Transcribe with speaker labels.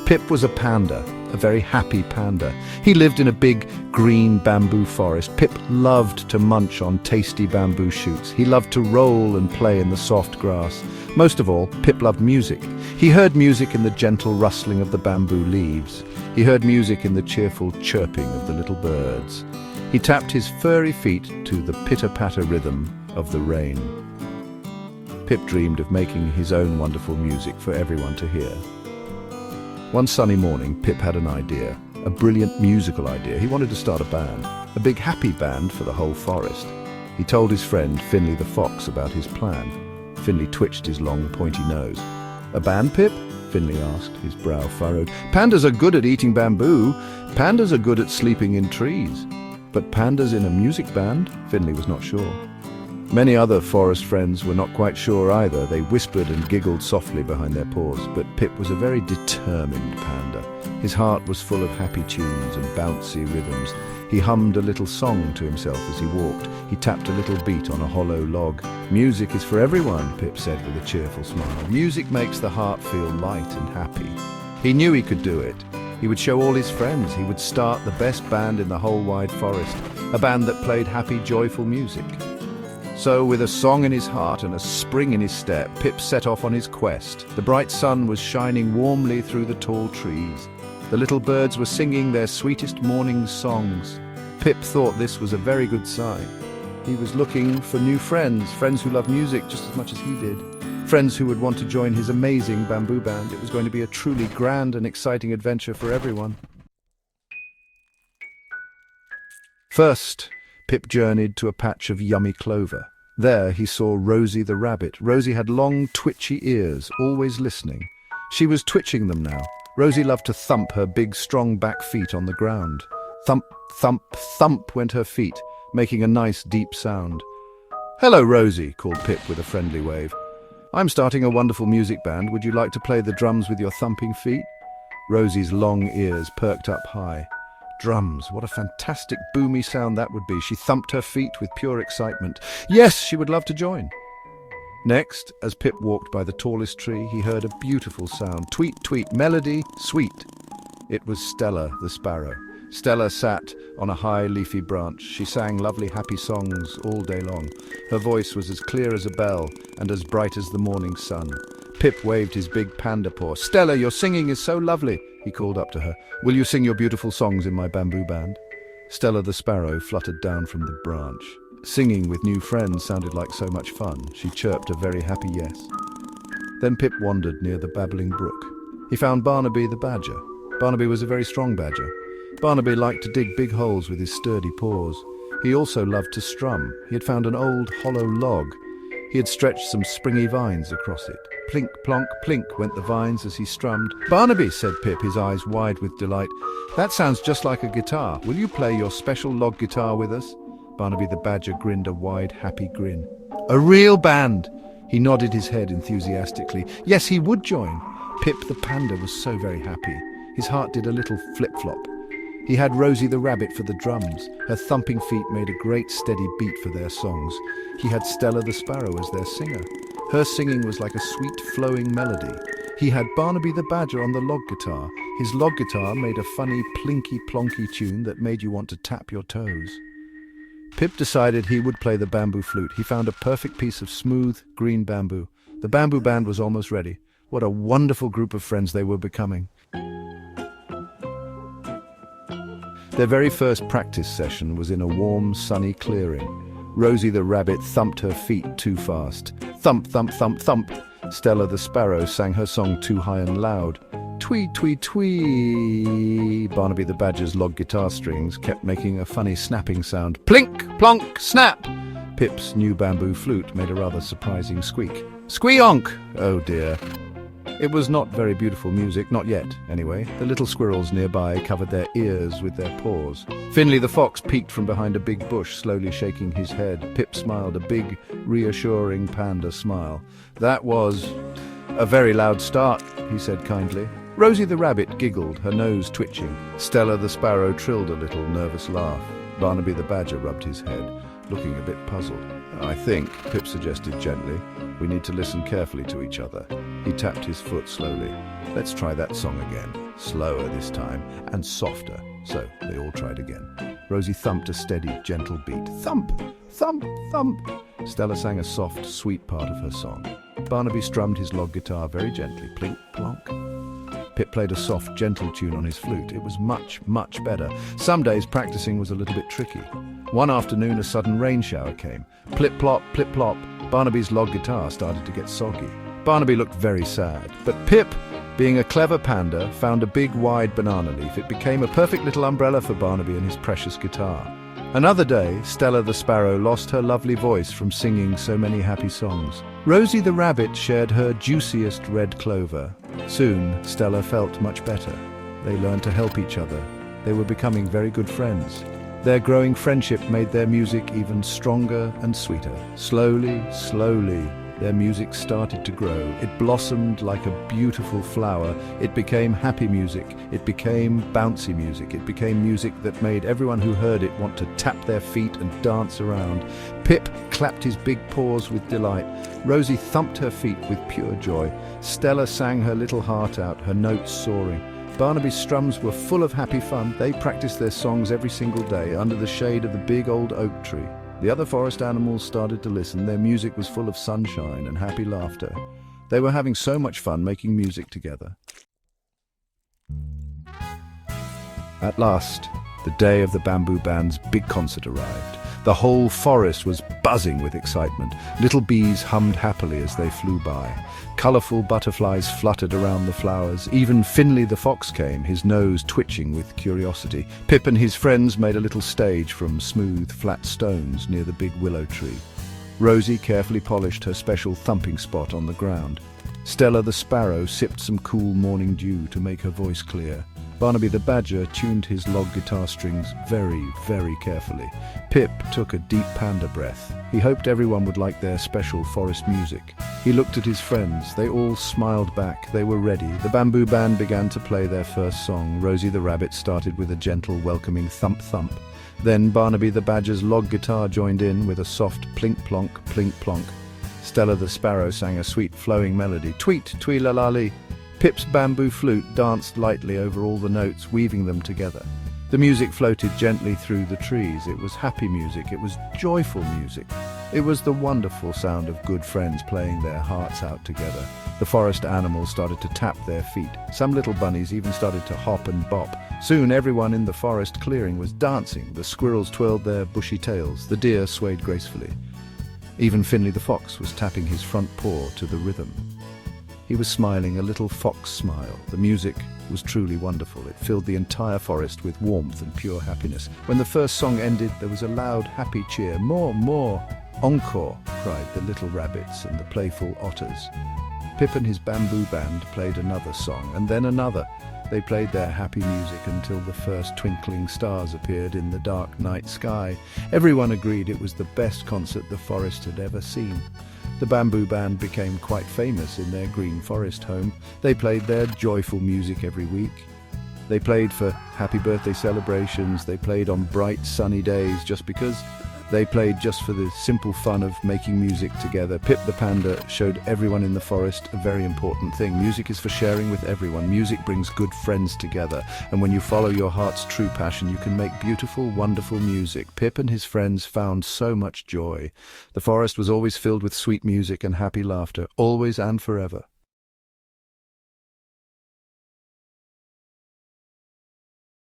Speaker 1: Pip was a panda, a very happy panda. He lived in a big green bamboo forest. Pip loved to munch on tasty bamboo shoots. He loved to roll and play in the soft grass. Most of all, Pip loved music. He heard music in the gentle rustling of the bamboo leaves. He heard music in the cheerful chirping of the little birds. He tapped his furry feet to the pitter-patter rhythm of the rain. Pip dreamed of making his own wonderful music for everyone to hear. One sunny morning, Pip had an idea, a brilliant musical idea. He wanted to start a band, a big happy band for the whole forest. He told his friend Finley the fox about his plan. Finley twitched his long, pointy nose. "A band, Pip?" Finley asked, his brow furrowed. "Pandas are good at eating bamboo. Pandas are good at sleeping in trees. But pandas in a music band?" Finley was not sure. Many other forest friends were not quite sure either. They whispered and giggled softly behind their paws. But Pip was a very determined panda. His heart was full of happy tunes and bouncy rhythms. He hummed a little song to himself as he walked. He tapped a little beat on a hollow log. "Music is for everyone," Pip said with a cheerful smile. "Music makes the heart feel light and happy." He knew he could do it. He would show all his friends. He would start the best band in the whole wide forest, a band that played happy, joyful music. So, with a song in his heart and a spring in his step, Pip set off on his quest. The bright sun was shining warmly through the tall trees. The little birds were singing their sweetest morning songs. Pip thought this was a very good sign. He was looking for new friends, friends who loved music just as much as he did, friends who would want to join his amazing bamboo band. It was going to be a truly grand and exciting adventure for everyone. First, Pip journeyed to a patch of yummy clover. There he saw Rosie the rabbit. Rosie had long, twitchy ears, always listening. She was twitching them now. Rosie loved to thump her big, strong back feet on the ground. Thump, thump, thump went her feet, making a nice, deep sound. "Hello, Rosie," called Pip with a friendly wave. "I'm starting a wonderful music band. Would you like to play the drums with your thumping feet?" Rosie's long ears perked up high. Drums, what a fantastic boomy sound that would be. She thumped her feet with pure excitement. Yes, she would love to join. Next, as Pip walked by the tallest tree, he heard a beautiful sound. Tweet, tweet, melody, sweet. It was Stella the sparrow. Stella sat on a high leafy branch. She sang lovely happy songs all day long. Her voice was as clear as a bell and as bright as the morning sun. Pip waved his big panda paw. "Stella, your singing is so lovely," he called up to her. "Will you sing your beautiful songs in my bamboo band?" Stella the sparrow fluttered down from the branch. Singing with new friends sounded like so much fun. She chirped a very happy yes. Then Pip wandered near the babbling brook. He found Barnaby the badger. Barnaby was a very strong badger. Barnaby liked to dig big holes with his sturdy paws. He also loved to strum. He had found an old hollow log. He had stretched some springy vines across it. Plink, plonk, plink went the vines as he strummed. "Barnaby," said Pip, his eyes wide with delight, "that sounds just like a guitar. Will you play your special log guitar with us?" Barnaby the badger grinned a wide, happy grin. "A real band!" He nodded his head enthusiastically. Yes, he would join. Pip the panda was so very happy. His heart did a little flip-flop. He had Rosie the rabbit for the drums. Her thumping feet made a great steady beat for their songs. He had Stella the sparrow as their singer. Her singing was like a sweet flowing melody. He had Barnaby the badger on the log guitar. His log guitar made a funny plinky plonky tune that made you want to tap your toes. Pip decided he would play the bamboo flute. He found a perfect piece of smooth green bamboo. The bamboo band was almost ready. What a wonderful group of friends they were becoming. Their very first practice session was in a warm, sunny clearing. Rosie the rabbit thumped her feet too fast. Thump, thump, thump, thump. Stella the sparrow sang her song too high and loud. Twee, twee, twee. Barnaby the badger's log guitar strings kept making a funny snapping sound. Plink, plonk, snap. Pip's new bamboo flute made a rather surprising squeak. Squeonk! Oh dear. It was not very beautiful music, not yet, anyway. The little squirrels nearby covered their ears with their paws. Finley the fox peeked from behind a big bush, slowly shaking his head. Pip smiled, a big, reassuring panda smile. "That was a very loud start," he said kindly. Rosie the rabbit giggled, her nose twitching. Stella the sparrow trilled a little nervous laugh. Barnaby the badger rubbed his head, looking a bit puzzled. "I think," Pip suggested gently, We need to listen carefully to each other. He tapped his foot slowly. Let's try that song again. Slower this time, and softer. So they all tried again. Rosie thumped a steady, gentle beat. Thump, thump, thump. Stella sang a soft, sweet part of her song. Barnaby strummed his log guitar very gently. Plink, plonk. Pip played a soft, gentle tune on his flute. It was much, much better. Some days practicing was a little bit tricky. One afternoon a sudden rain shower came. Plip-plop, plip-plop. Barnaby's log guitar started to get soggy. Barnaby looked very sad, but Pip, being a clever panda, found a big, wide banana leaf. It became a perfect little umbrella for Barnaby and his precious guitar. Another day, Stella the sparrow lost her lovely voice from singing so many happy songs. Rosie the rabbit shared her juiciest red clover. Soon, Stella felt much better. They learned to help each other. They were becoming very good friends. Their growing friendship made their music even stronger and sweeter. Slowly, slowly, their music started to grow. It blossomed like a beautiful flower. It became happy music. It became bouncy music. It became music that made everyone who heard it want to tap their feet and dance around. Pip clapped his big paws with delight. Rosie thumped her feet with pure joy. Stella sang her little heart out, her notes soaring. Barnaby's strums were full of happy fun. They practiced their songs every single day under the shade of the big old oak tree. The other forest animals started to listen. Their music was full of sunshine and happy laughter. They were having so much fun making music together. At last, the day of the Bamboo Band's big concert arrived. The whole forest was buzzing with excitement. Little bees hummed happily as they flew by. Colourful butterflies fluttered around the flowers. Even Finley the fox came, his nose twitching with curiosity. Pip and his friends made a little stage from smooth, flat stones near the big willow tree. Rosie carefully polished her special thumping spot on the ground. Stella the sparrow sipped some cool morning dew to make her voice clear. Barnaby the badger tuned his log guitar strings very, very carefully. Pip took a deep panda breath. He hoped everyone would like their special forest music. He looked at his friends. They all smiled back. They were ready. The Bamboo Band began to play their first song. Rosie the rabbit started with a gentle, welcoming thump-thump. Then Barnaby the badger's log guitar joined in with a soft plink-plonk, plink-plonk. Stella the sparrow sang a sweet, flowing melody. Tweet, twee-la-la-lee. Pip's bamboo flute danced lightly over all the notes, weaving them together. The music floated gently through the trees. It was happy music. It was joyful music. It was the wonderful sound of good friends playing their hearts out together. The forest animals started to tap their feet. Some little bunnies even started to hop and bop. Soon everyone in the forest clearing was dancing. The squirrels twirled their bushy tails. The deer swayed gracefully. Even Finley the fox was tapping his front paw to the rhythm. He was smiling, a little fox smile. The music was truly wonderful. It filled the entire forest with warmth and pure happiness. When the first song ended, there was a loud, happy cheer. More, more! Encore! Cried the little rabbits and the playful otters. Pip and his Bamboo Band played another song, and then another. They played their happy music until the first twinkling stars appeared in the dark night sky. Everyone agreed it was the best concert the forest had ever seen. The Bamboo Band became quite famous in their green forest home. They played their joyful music every week. They played for happy birthday celebrations. They played on bright, sunny days just because. They played just for the simple fun of making music together. Pip the panda showed everyone in the forest a very important thing. Music is for sharing with everyone. Music brings good friends together. And when you follow your heart's true passion, you can make beautiful, wonderful music. Pip and his friends found so much joy. The forest was always filled with sweet music and happy laughter, always and forever.